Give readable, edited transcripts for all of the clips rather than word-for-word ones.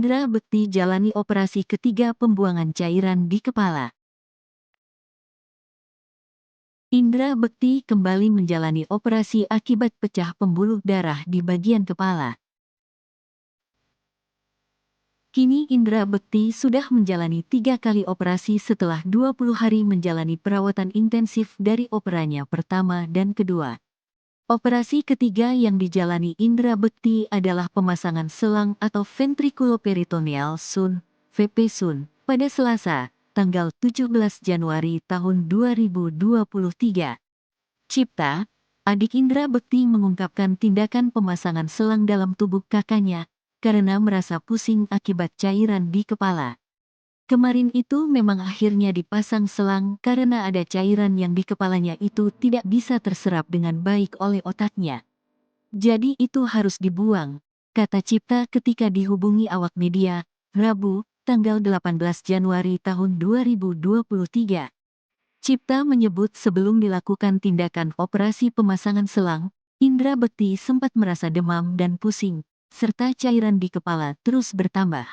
Indra Bekti jalani operasi ketiga pembuangan cairan di kepala. Indra Bekti kembali menjalani operasi akibat pecah pembuluh darah di bagian kepala. Kini Indra Bekti sudah menjalani 3 kali operasi setelah 20 hari menjalani perawatan intensif dari operasinya pertama dan kedua. Operasi ketiga yang dijalani Indra Bekti adalah pemasangan selang atau ventriculoperitoneal shunt (VP-shunt) pada Selasa, tanggal 17 Januari tahun 2023. Cipta, adik Indra Bekti mengungkapkan tindakan pemasangan selang dalam tubuh kakaknya karena merasa pusing akibat cairan di kepala. Kemarin itu memang akhirnya dipasang selang karena ada cairan yang di kepalanya itu tidak bisa terserap dengan baik oleh otaknya. Jadi itu harus dibuang, kata Cipta ketika dihubungi awak media, Rabu, tanggal 18 Januari tahun 2023. Cipta menyebut sebelum dilakukan tindakan operasi pemasangan selang, Indra Bekti sempat merasa demam dan pusing, serta cairan di kepala terus bertambah.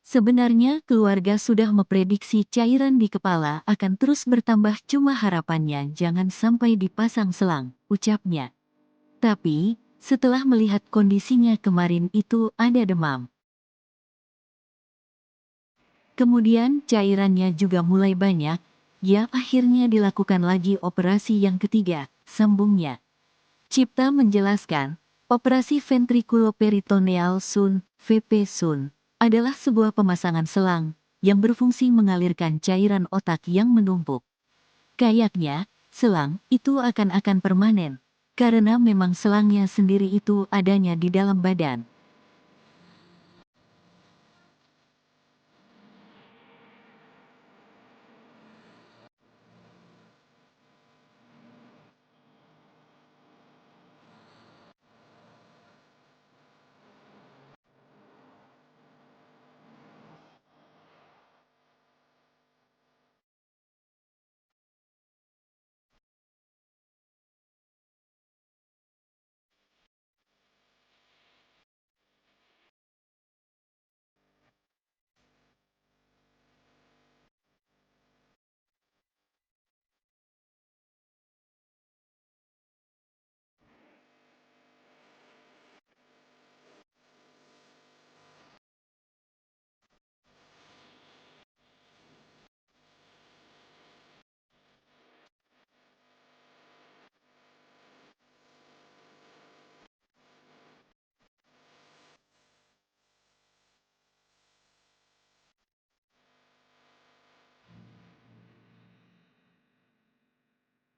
Sebenarnya keluarga sudah memprediksi cairan di kepala akan terus bertambah, cuma harapannya jangan sampai dipasang selang, ucapnya. Tapi, setelah melihat kondisinya kemarin itu ada demam. Kemudian cairannya juga mulai banyak, ya akhirnya dilakukan lagi operasi yang ketiga, sambungnya. Cipta menjelaskan, operasi ventriculoperitoneal shunt (VP-shunt) adalah sebuah pemasangan selang yang berfungsi mengalirkan cairan otak yang menumpuk. Kayaknya, selang itu akan permanen, karena memang selangnya sendiri itu adanya di dalam badan.